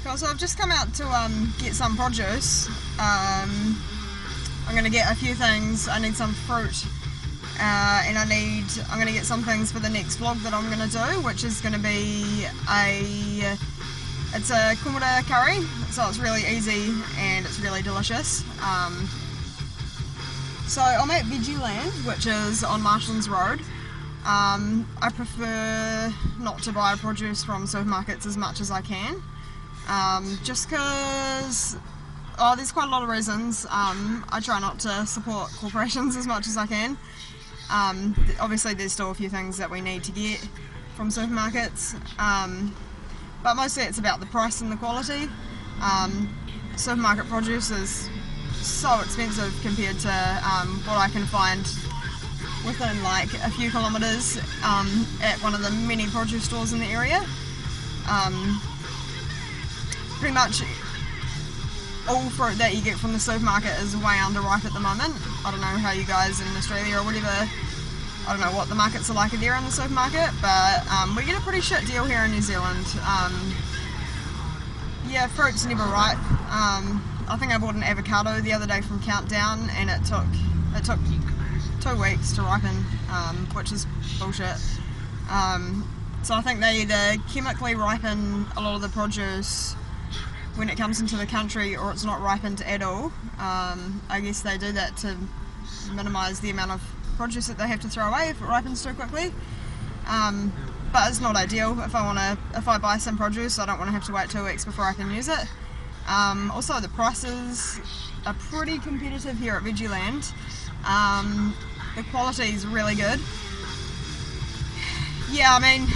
Cool, so I've just come out to get some produce. I'm going to get a few things. I need some fruit, and I'm going to get some things for the next vlog that I'm going to do, which is going to be it's a kumara curry, so it's really easy and it's really delicious. So I'm at Veggieland, which is on Marston's Road. I prefer not to buy produce from supermarkets as much as I can, just because there's quite a lot of reasons. I try not to support corporations as much as I can. Obviously there's still a few things that we need to get from supermarkets, but mostly it's about the price and the quality. Supermarket produce is so expensive compared to what I can find within like a few kilometres at one of the many produce stores in the area. Pretty much all fruit that you get from the supermarket is way underripe at the moment. I don't know how you guys in Australia or whatever, I don't know what the markets are like there in the supermarket, but we get a pretty shit deal here in New Zealand. Yeah, fruit's never ripe. I think I bought an avocado the other day from Countdown and it took 2 weeks to ripen, which is bullshit. So I think they either chemically ripen a lot of the produce when it comes into the country, or it's not ripened at all. I guess they do that to minimise the amount of produce that they have to throw away if it ripens too quickly. But it's not ideal. If I buy some produce, I don't want to have to wait 2 weeks before I can use it. Also, the prices are pretty competitive here at Veggieland. The quality is really good. Yeah, I mean,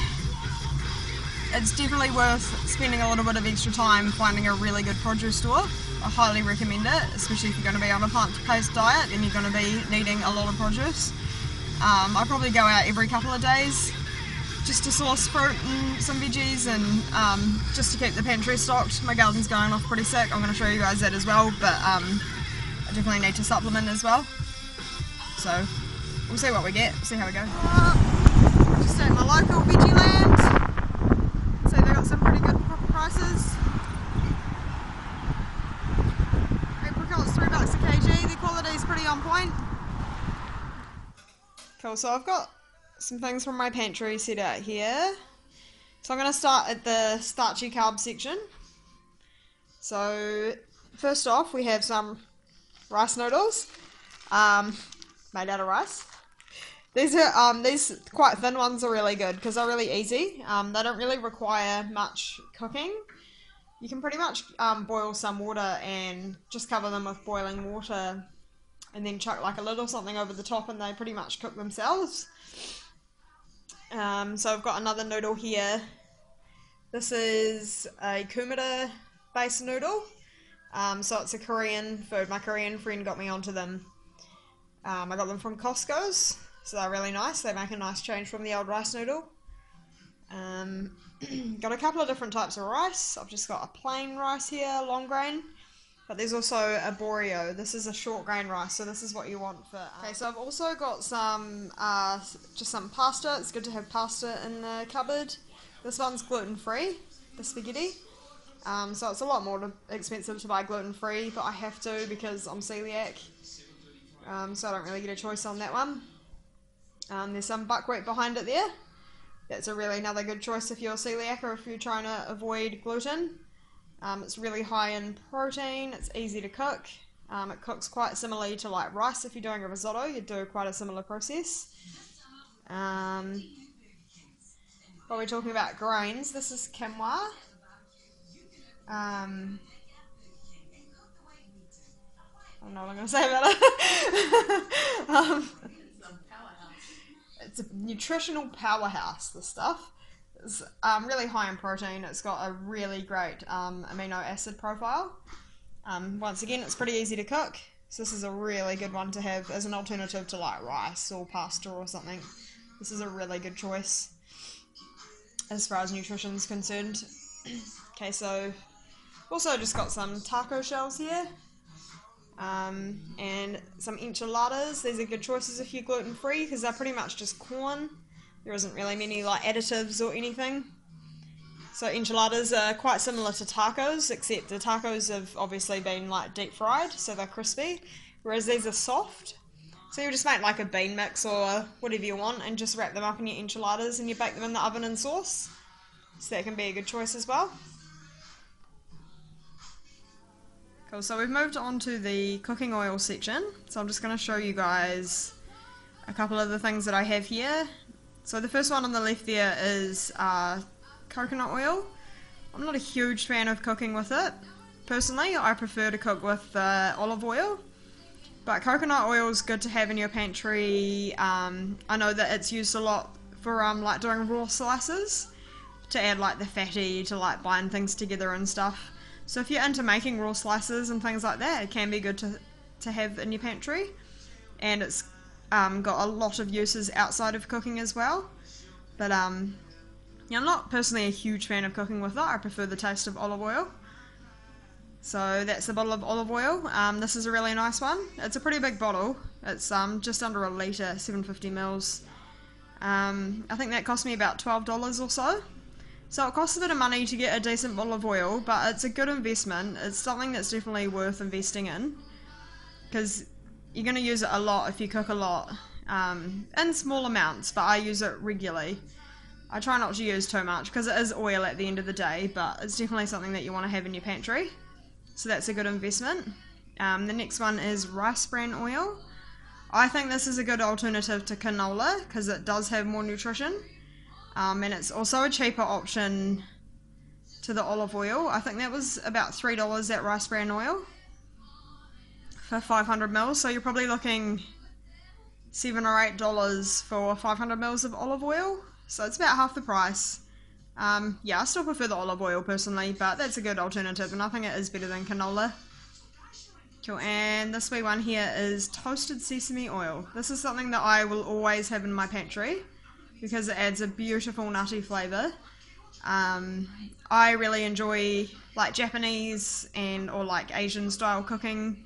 it's definitely worth spending a little bit of extra time finding a really good produce store. I highly recommend it, especially if you're going to be on a plant-based diet and you're going to be needing a lot of produce. I probably go out every couple of days just to source fruit and some veggies, and just to keep the pantry stocked. My garden's going off pretty sick. I'm going to show you guys that as well, but I definitely need to supplement as well. So we'll see what we get, see how we go. Just at my local Veggieland. So they got some pretty good prices. Apricots $3 a kg. The quality's pretty on point. Cool, so I've got some things from my pantry set out here. So I'm going to start at the starchy carb section. So first off, we have some rice noodles made out of rice. These quite thin ones are really good because they're really easy. They don't really require much cooking. You can pretty much boil some water and just cover them with boiling water and then chuck like a lid or something over the top and they pretty much cook themselves. So I've got another noodle here. This is a kumara based noodle. So it's a Korean food. My Korean friend got me onto them. I got them from Costco's, so they're really nice. They make a nice change from the old rice noodle. Got a couple of different types of rice. I've just got a plain rice here, long grain. But there's also a boreo. This is a short grain rice, so this is what you want for... Okay, so I've also got some, just some pasta. It's good to have pasta in the cupboard. This one's gluten-free, the spaghetti. So it's a lot more expensive to buy gluten-free, but I have to because I'm celiac. So I don't really get a choice on that one. There's some buckwheat behind it there. That's another good choice if you're celiac or if you're trying to avoid gluten. It's really high in protein, it's easy to cook. It cooks quite similarly to like rice. If you're doing a risotto, you do quite a similar process. While we're talking about grains, this is quinoa. I don't know what I'm going to say about it. It's a nutritional powerhouse, this stuff. It's really high in protein. It's got a really great amino acid profile. Once again, it's pretty easy to cook. So this is a really good one to have as an alternative to like rice or pasta or something. This is a really good choice as far as nutrition is concerned. Okay, so also just got some taco shells here. And some enchiladas. These are good choices if you're gluten-free because they're pretty much just corn. There isn't really many like additives or anything. So enchiladas are quite similar to tacos, except the tacos have obviously been like deep fried, so they're crispy, whereas these are soft. So you just make like a bean mix or whatever you want and just wrap them up in your enchiladas and you bake them in the oven in sauce. So that can be a good choice as well. Cool, so we've moved on to the cooking oil section. So I'm just going to show you guys a couple of the things that I have here. So the first one on the left there is coconut oil. I'm not a huge fan of cooking with it. Personally, I prefer to cook with olive oil. But coconut oil is good to have in your pantry. I know that it's used a lot for like doing raw slices to add like the fatty to like bind things together and stuff. So if you're into making raw slices and things like that, it can be good to have in your pantry. And it's got a lot of uses outside of cooking as well. But yeah, I'm not personally a huge fan of cooking with it. I prefer the taste of olive oil. So that's a bottle of olive oil. This is a really nice one. It's a pretty big bottle. It's just under a litre, 750 mils. I think that cost me about $12 or so. So it costs a bit of money to get a decent bottle of oil, but it's a good investment. It's something that's definitely worth investing in, because you're going to use it a lot if you cook a lot, in small amounts, but I use it regularly. I try not to use too much because it is oil at the end of the day, but it's definitely something that you want to have in your pantry. So that's a good investment. The next one is rice bran oil. I think this is a good alternative to canola because it does have more nutrition. And it's also a cheaper option to the olive oil. I think that was about $3 at rice bran oil for 500 mils. So you're probably looking $7 or $8 for 500 mils of olive oil. So it's about half the price. Yeah, I still prefer the olive oil personally, but that's a good alternative, and I think it is better than canola. Cool, and this wee one here is toasted sesame oil. This is something that I will always have in my pantry because it adds a beautiful nutty flavour. I really enjoy like Japanese or like Asian style cooking,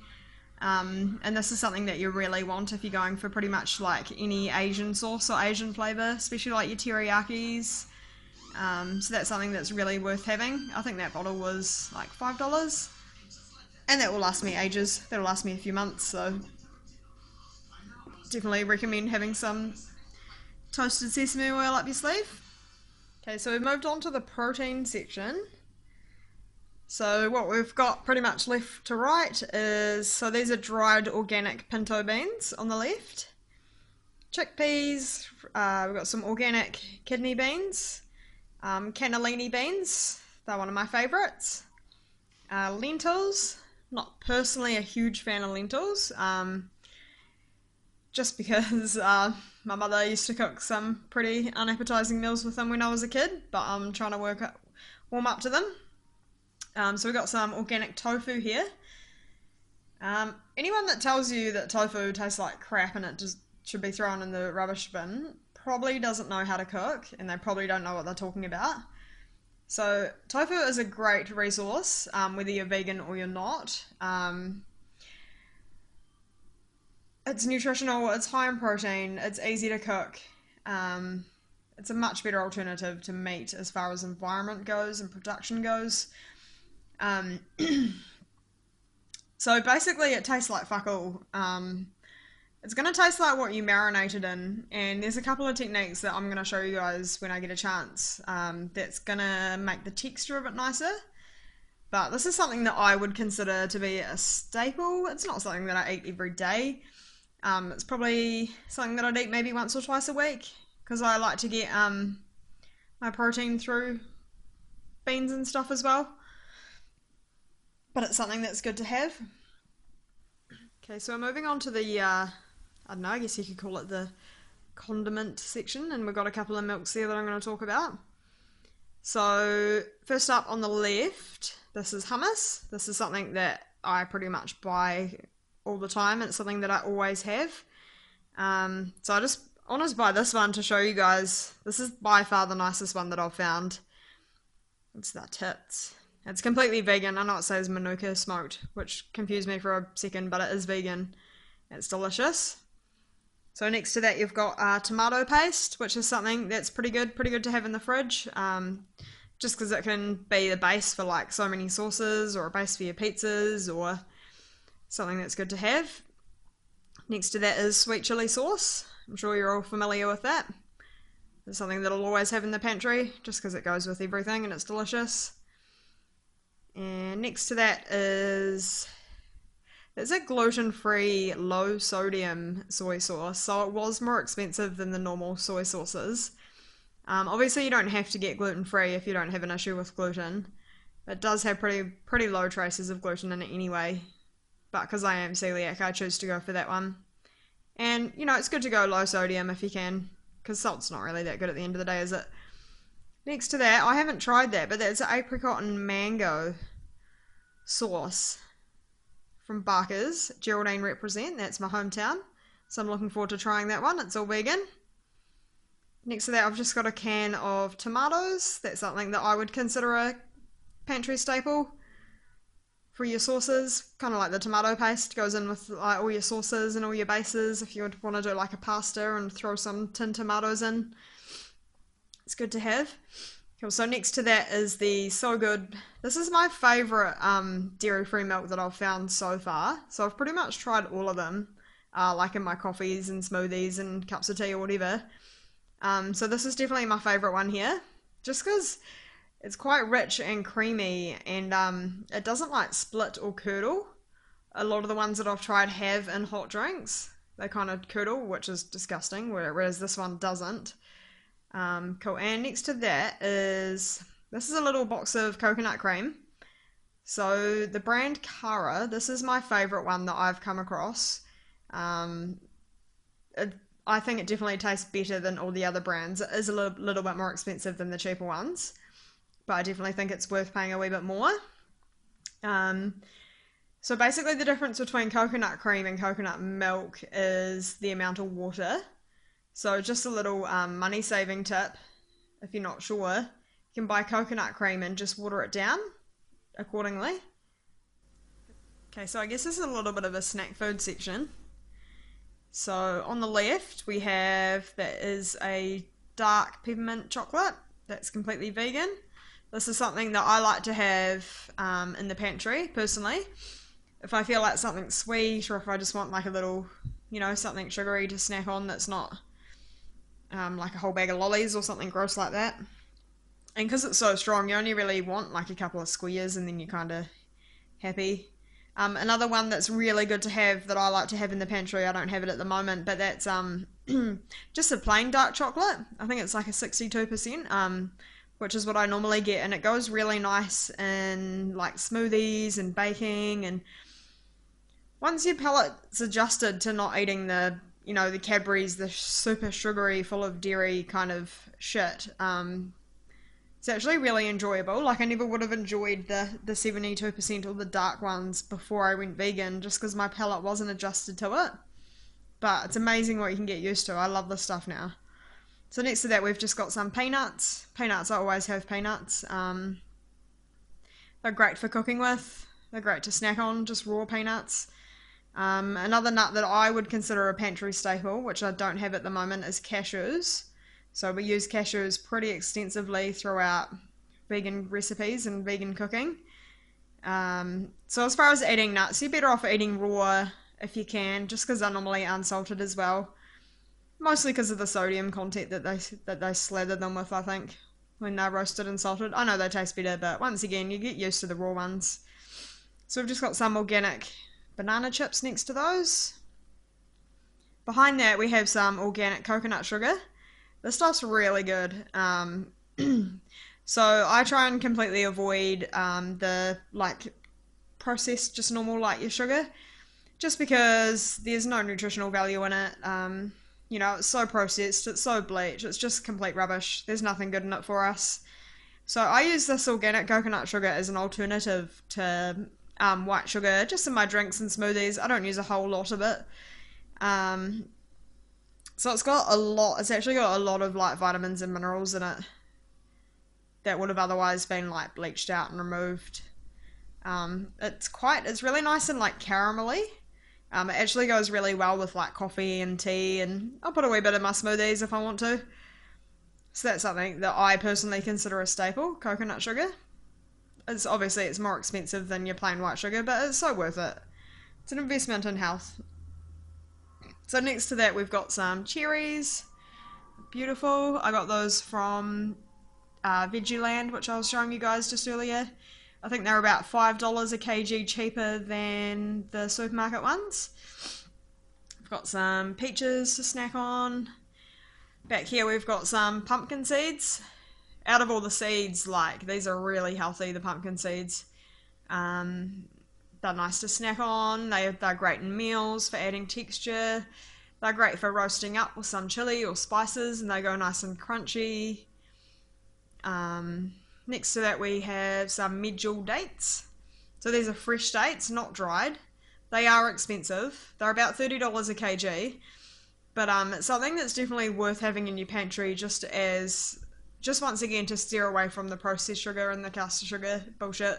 and this is something that you really want if you're going for pretty much like any Asian sauce or Asian flavour, especially like your teriyakis. So that's something that's really worth having. I think that bottle was like $5, and that will last me ages. That'll last me a few months, so definitely recommend having some toasted sesame oil up your sleeve. Okay, so we've moved on to the protein section. So what we've got pretty much left to right is, so these are dried organic pinto beans on the left, chickpeas, we've got some organic kidney beans, cannellini beans, they're one of my favourites, lentils, not personally a huge fan of lentils, just because my mother used to cook some pretty unappetising meals with them when I was a kid, but I'm trying to warm up to them. So we've got some organic tofu here. Anyone that tells you that tofu tastes like crap and it just should be thrown in the rubbish bin probably doesn't know how to cook, and they probably don't know what they're talking about. So tofu is a great resource, whether you're vegan or you're not. It's nutritional, it's high in protein, it's easy to cook. It's a much better alternative to meat as far as environment goes and production goes. So basically it tastes like fuck all. It's going to taste like what you marinated in, and there's a couple of techniques that I'm going to show you guys when I get a chance that's going to make the texture a bit nicer. But this is something that I would consider to be a staple. It's not something that I eat every day. It's probably something that I'd eat maybe once or twice a week, because I like to get my protein through beans and stuff as well. But it's something that's good to have. Okay, so we're moving on to the, I don't know, I guess you could call it the condiment section, and we've got a couple of milks there that I'm going to talk about. So first up on the left, this is hummus. This is something that I pretty much buy all the time. It's something that I always have. So I want to buy this one to show you guys. This is by far the nicest one that I've found. It's the tits. It's completely vegan. I know it says Manuka smoked, which confused me for a second, but it is vegan. It's delicious. So next to that you've got tomato paste, which is something that's pretty good to have in the fridge. just because it can be the base for like so many sauces, or a base for your pizzas, or something that's good to have. Next to that is sweet chili sauce. I'm sure you're all familiar with that. It's something that I'll always have in the pantry, just because it goes with everything and it's delicious. And next to that is a gluten-free, low-sodium soy sauce. So it was more expensive than the normal soy sauces. Obviously you don't have to get gluten-free if you don't have an issue with gluten. It does have pretty low traces of gluten in it anyway. But because I am celiac, I choose to go for that one. And, you know, it's good to go low sodium if you can, because salt's not really that good at the end of the day, is it? Next to that, I haven't tried that, but that's an apricot and mango sauce from Barker's. Geraldine represent, that's my hometown. So I'm looking forward to trying that one. It's all vegan. Next to that, I've just got a can of tomatoes. That's something that I would consider a pantry staple for your sauces. Kind of like the tomato paste goes in with like all your sauces and all your bases. If you would want to do like a pasta and throw some tin tomatoes in, it's good to have. Cool. So next to that is the So Good. This is my favourite dairy-free milk that I've found so far. So I've pretty much tried all of them, like in my coffees and smoothies and cups of tea or whatever. So this is definitely my favourite one here, just because it's quite rich and creamy, and it doesn't like split or curdle. A lot of the ones that I've tried have in hot drinks. They kind of curdle, which is disgusting, whereas this one doesn't. Cool. And next to that is, this is a little box of coconut cream. So the brand Cara, this is my favourite one that I've come across. I think it definitely tastes better than all the other brands. It is a little bit more expensive than the cheaper ones, but I definitely think it's worth paying a wee bit more. So basically the difference between coconut cream and coconut milk is the amount of water. So just a little money saving tip, if you're not sure, you can buy coconut cream and just water it down accordingly. Okay, so I guess this is a little bit of a snack food section. So on the left we have, that is a dark peppermint chocolate that's completely vegan. This is something that I like to have in the pantry personally. If I feel like something's sweet, or if I just want like a little, you know, something sugary to snack on that's not like a whole bag of lollies or something gross like that. And because it's so strong, you only really want like a couple of squares and then you're kind of happy. Another one that's really good to have, that I like to have in the pantry, I don't have it at the moment, but that's just a plain dark chocolate. I think it's like a 62%, which is what I normally get, and it goes really nice in like smoothies and baking. And once your palate's adjusted to not eating the, you know, the Cadbury's, the super sugary, full of dairy kind of shit, it's actually really enjoyable. Like, I never would have enjoyed the 72% or the dark ones before I went vegan, just because my palate wasn't adjusted to it. But it's amazing what you can get used to. I love this stuff now. So next to that, we've just got some peanuts. Peanuts, I always have peanuts. They're great for cooking with. They're great to snack on, just raw peanuts. Another nut that I would consider a pantry staple, which I don't have at the moment, is cashews. So we use cashews pretty extensively throughout vegan recipes and vegan cooking. So as far as eating nuts, you're better off eating raw if you can, just because they're normally unsalted as well. Mostly because of the sodium content that they slather them with, I think, when they're roasted and salted. I know they taste better, but once again, you get used to the raw ones. So we've just got some organic banana chips next to those. Behind that, we have some organic coconut sugar. This stuff's really good. So I try and completely avoid the like processed, just normal like your sugar, just because there's no nutritional value in it. You know, it's so processed, it's so bleached, it's just complete rubbish. There's nothing good in it for us. So I use this organic coconut sugar as an alternative to white sugar, just in my drinks and smoothies. I don't use a whole lot of it. So it's actually got a lot of like vitamins and minerals in it that would have otherwise been like bleached out and removed. It's really nice and like caramelly. It actually goes really well with like coffee and tea, and I'll put a wee bit in my smoothies if I want to. So that's something that I personally consider a staple, coconut sugar. It's more expensive than your plain white sugar, but it's so worth it. It's an investment in health. So next to that we've got some cherries. Beautiful. I got those from Veggieland, which I was showing you guys just earlier. I think they're about $5 a kg cheaper than the supermarket ones. I've got some peaches to snack on. Back here we've got some pumpkin seeds. Out of all the seeds, like, these are really healthy, the pumpkin seeds. They're nice to snack on. They're great in meals for adding texture. They're great for roasting up with some chili or spices, and they go nice and crunchy. Next to that we have some medjool dates. So these are fresh dates, not dried. They are expensive. They're about $30 a kg. But it's something that's definitely worth having in your pantry just once again to steer away from the processed sugar and the caster sugar bullshit.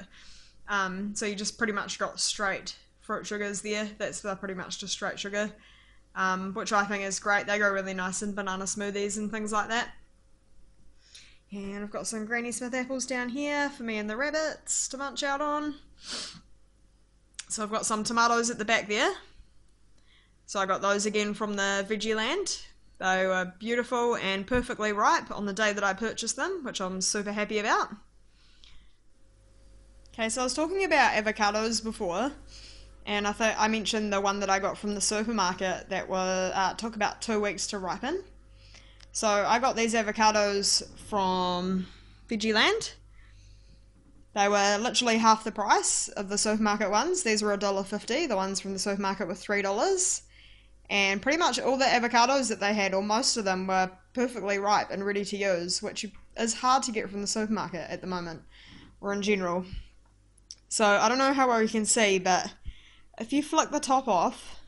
So you just pretty much got straight fruit sugars there. They're pretty much just straight sugar, which I think is great. They go really nice in banana smoothies and things like that. And I've got some Granny Smith apples down here for me and the rabbits to munch out on. So I've got some tomatoes at the back there. So I got those again from the Veggieland. They were beautiful and perfectly ripe on the day that I purchased them, which I'm super happy about. Okay, so I was talking about avocados before, and I mentioned the one that I got from the supermarket that took about 2 weeks to ripen. So I got these avocados from Veggieland. They were literally half the price of the supermarket ones. These were $1.50. The ones from the supermarket were $3. And pretty much all the avocados that they had, or most of them, were perfectly ripe and ready to use, which is hard to get from the supermarket at the moment, or in general. So I don't know how well you can see, but if you flick the top off,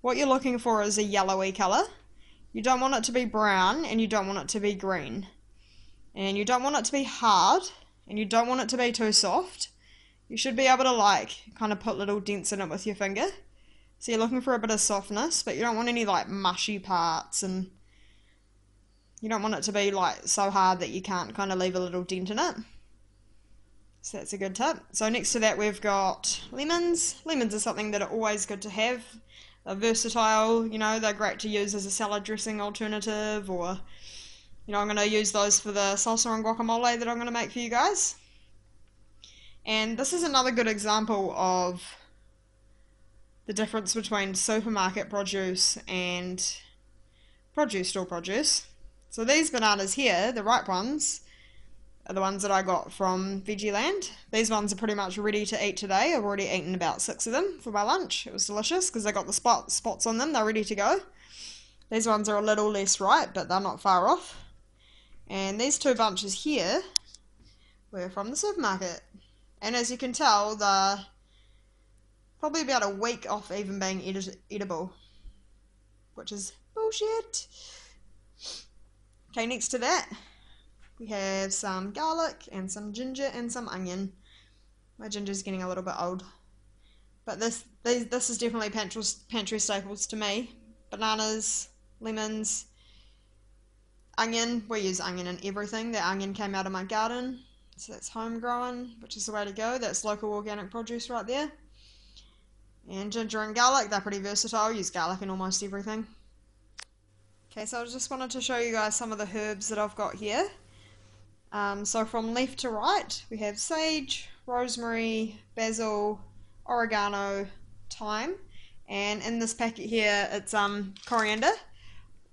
what you're looking for is a yellowy colour. You don't want it to be brown, and you don't want it to be green. And you don't want it to be hard, and you don't want it to be too soft. You should be able to kind of put little dents in it with your finger. So you're looking for a bit of softness, but you don't want any mushy parts, and you don't want it to be so hard that you can't kind of leave a little dent in it. So that's a good tip. So next to that we've got lemons. Lemons are something that are always good to have. They're versatile, they're great to use as a salad dressing alternative, or, I'm going to use those for the salsa and guacamole that I'm going to make for you guys. And this is another good example of the difference between supermarket produce and store produce. So these bananas here, the ripe ones, are the ones that I got from Veggieland. These ones are pretty much ready to eat today. I've already eaten about 6 of them for my lunch. It was delicious because they got the spots on them. They're ready to go. These ones are a little less ripe, but they're not far off. And these 2 bunches here were from the supermarket. And as you can tell, they're probably about a week off even being edible, which is bullshit. Okay, next to that, we have some garlic and some ginger and some onion. My ginger's getting a little bit old. But this is definitely pantry staples to me. Bananas, lemons, onion. We use onion in everything. The onion came out of my garden. So that's homegrown, which is the way to go. That's local organic produce right there. And ginger and garlic, they're pretty versatile. Use garlic in almost everything. Okay, so I just wanted to show you guys some of the herbs that I've got here. So from left to right, we have sage, rosemary, basil, oregano, thyme, and in this packet here, it's coriander.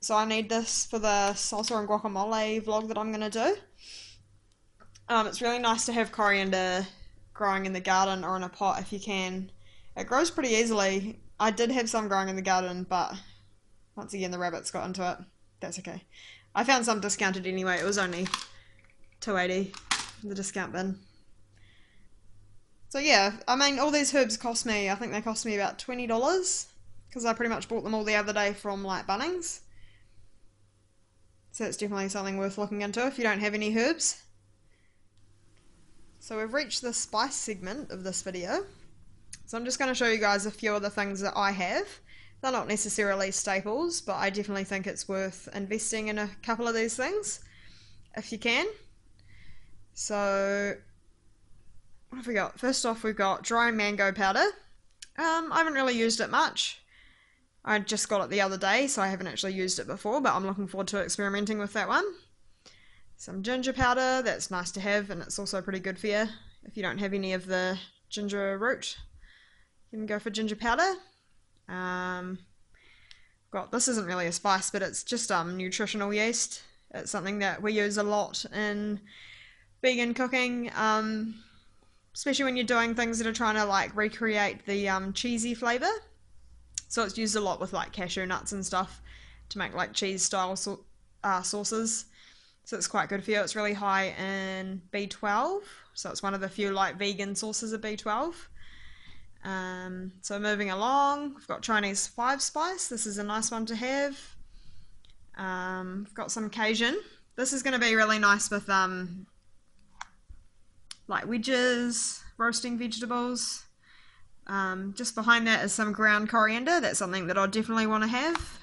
So I need this for the salsa and guacamole vlog that I'm going to do. It's really nice to have coriander growing in the garden or in a pot if you can. It grows pretty easily. I did have some growing in the garden, but once again the rabbits got into it. That's okay. I found some discounted anyway. It was only $2.80 in the discount bin. So yeah, I mean, all these herbs cost me, I think they cost me about $20, because I pretty much bought them all the other day from Bunnings. So it's definitely something worth looking into if you don't have any herbs. So we've reached the spice segment of this video. So I'm just going to show you guys a few of the things that I have. They're not necessarily staples, but I definitely think it's worth investing in a couple of these things. if you can. So what have we got? First off, we've got dry mango powder. I haven't really used it much. I just got it the other day, so I haven't actually used it before, but I'm looking forward to experimenting with that one. Some ginger powder, that's nice to have, and it's also pretty good for you. If you don't have any of the ginger root, you can go for ginger powder. This isn't really a spice, but it's just nutritional yeast. It's something that we use a lot in vegan cooking, especially when you're doing things that are trying to like recreate the cheesy flavour. So it's used a lot with like cashew nuts and stuff to make like cheese style sauces. So it's quite good for you. It's really high in B12, so it's one of the few like vegan sources of B12. So moving along, we've got Chinese 5 spice. This is a nice one to have. We've got some Cajun. This is going to be really nice with like wedges, roasting vegetables. Just behind that is some ground coriander. That's something that I definitely want to have.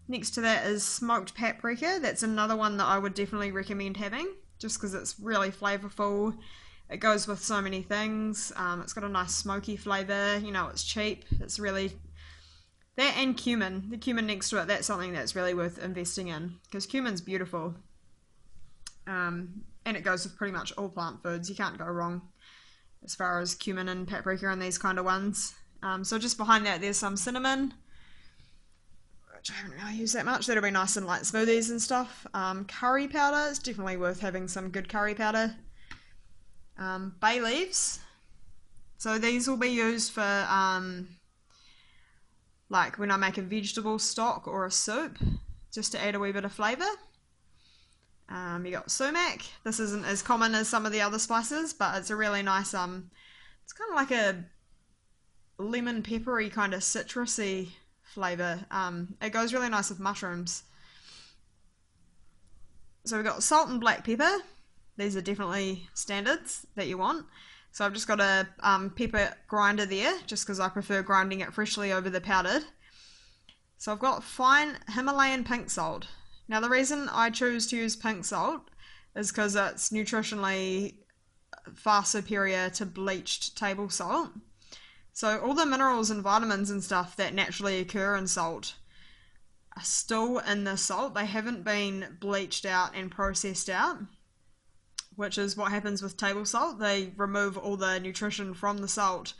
Next to that is smoked paprika. That's another one that I would definitely recommend having, just because it's really flavourful. It goes with so many things. It's got a nice smoky flavour. You know, it's cheap. It's really... That and cumin. The cumin next to it, that's something that's really worth investing in, because cumin's beautiful. And it goes with pretty much all plant foods. You can't go wrong as far as cumin and paprika and these kind of ones. So just behind that there's some cinnamon, which I haven't really used that much. That'll be nice in like smoothies and stuff. Curry powder, it's definitely worth having some good curry powder. Bay leaves. So these will be used for like when I make a vegetable stock or a soup, just to add a wee bit of flavour. You got sumac. This isn't as common as some of the other spices, but it's a really nice, it's kind of like a lemon peppery kind of citrusy flavour. It goes really nice with mushrooms. So we've got salt and black pepper. These are definitely standards that you want. So I've just got a pepper grinder there, just because I prefer grinding it freshly over the powdered. So I've got fine Himalayan pink salt. Now the reason I choose to use pink salt is because it's nutritionally far superior to bleached table salt. So all the minerals and vitamins and stuff that naturally occur in salt are still in the salt. They haven't been bleached out and processed out, which is what happens with table salt. They remove all the nutrition from the salt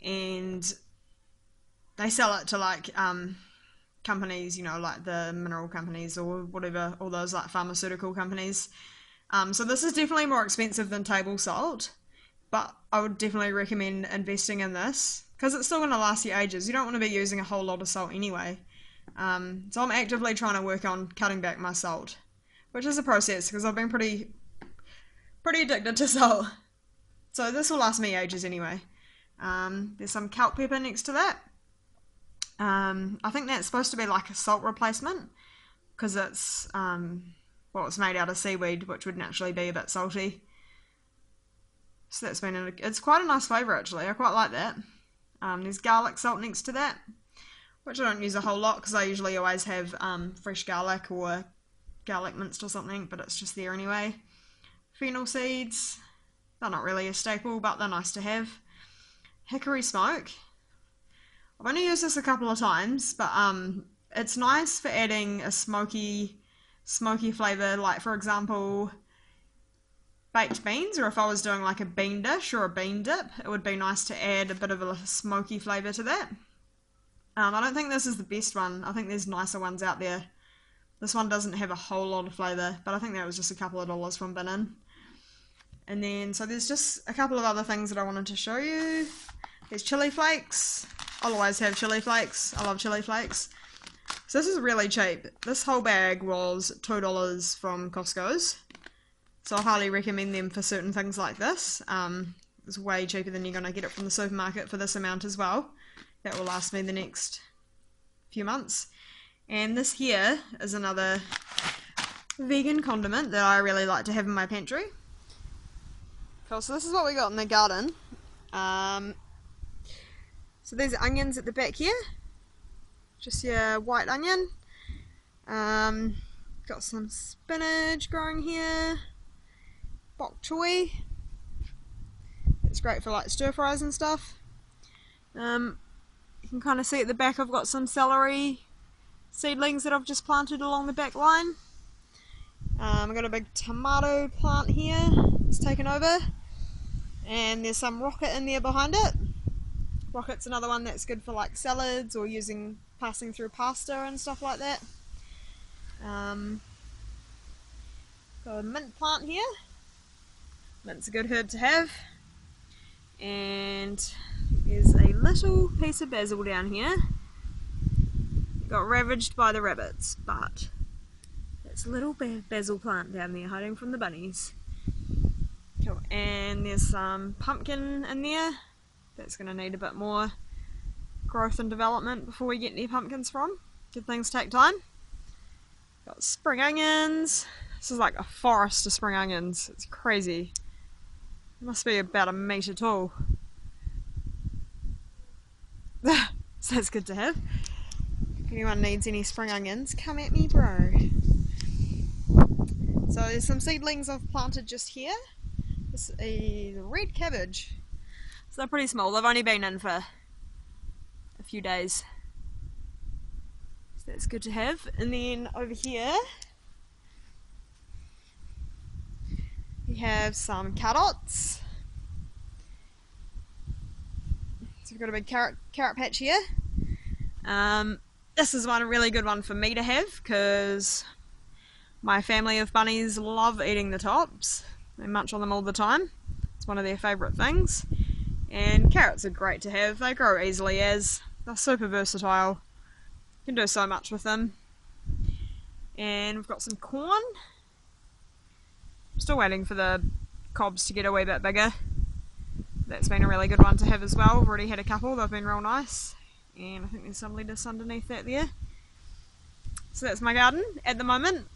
and they sell it to like companies, you know, like the mineral companies or whatever, all those like pharmaceutical companies. So this is definitely more expensive than table salt, but I would definitely recommend investing in this because it's still going to last you ages. You don't want to be using a whole lot of salt anyway. So I'm actively trying to work on cutting back my salt, which is a process because I've been pretty addicted to salt. So this will last me ages anyway. There's some kelp pepper next to that. I think that's supposed to be like a salt replacement because it's it's made out of seaweed, which would naturally be a bit salty. So that's been it's quite a nice flavour actually. I quite like that. There's garlic salt next to that, which I don't use a whole lot because I usually always have fresh garlic or garlic minced or something, but it's just there anyway. Fennel seeds, they're not really a staple, but they're nice to have. Hickory smoke. I've only used this a couple of times, but it's nice for adding a smoky flavour, like for example, baked beans, or if I was doing like a bean dish or a bean dip, it would be nice to add a bit of a smoky flavour to that. I don't think this is the best one. I think there's nicer ones out there. This one doesn't have a whole lot of flavour, but I think that was just a couple of dollars from Bin In. And then, so there's just a couple of other things that I wanted to show you. There's chili flakes. I'll always have chili flakes. I love chili flakes. So this is really cheap. This whole bag was $2 from Costco's. So I highly recommend them for certain things like this. It's way cheaper than you're going to get it from the supermarket for this amount as well. That will last me the next few months. And this here is another vegan condiment that I really like to have in my pantry. Cool, so this is what we got in the garden. So there's onions at the back here. Just your white onion. Got some spinach growing here. Bok choy. It's great for like stir fries and stuff. You can kind of see at the back I've got some celery seedlings that I've just planted along the back line. I've got a big tomato plant here. It's taken over. And there's some rocket in there behind it. Rocket's another one that's good for like salads or passing through pasta and stuff like that. Got a mint plant here. Mint's a good herb to have. And there's a little piece of basil down here. It got ravaged by the rabbits, but it's a little basil plant down there hiding from the bunnies. Cool. And there's some pumpkin in there. That's going to need a bit more growth and development before we get any pumpkins from. Good things take time. Got spring onions. This is like a forest of spring onions. It's crazy. It must be about a metre tall. So that's good to have. If anyone needs any spring onions, come at me, bro. So there's some seedlings I've planted just here. This is a red cabbage. So they're pretty small. They've only been in for a few days. So that's good to have. And then over here we have some carrots. So we've got a big carrot patch here. This is a really good one for me to have because my family of bunnies love eating the tops. They munch on them all the time. It's one of their favourite things. And carrots are great to have. They grow easily as they're super versatile. You can do so much with them. And we've got some corn. Still waiting for the cobs to get a wee bit bigger. That's been a really good one to have as well. I've already had a couple. They've been real nice. And I think there's some lettuce underneath that there. So that's my garden at the moment,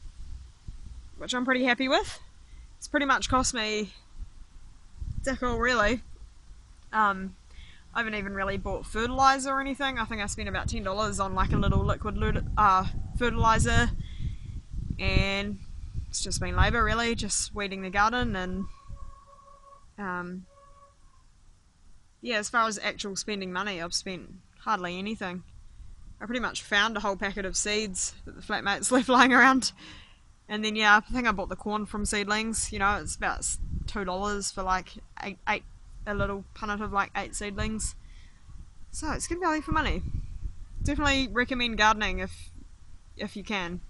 which I'm pretty happy with. It's pretty much cost me dick all really. I haven't even really bought fertiliser or anything. I think I spent about $10 on like a little liquid fertiliser, and it's just been labour really, just weeding the garden. And yeah, as far as actual spending money, I've spent hardly anything. I pretty much found a whole packet of seeds that the flatmates left lying around. And then yeah, I think I bought the corn from Seedlings. You know, it's about $2 for like a little punnet of like 8 seedlings. So it's good value for money. Definitely recommend gardening if you can.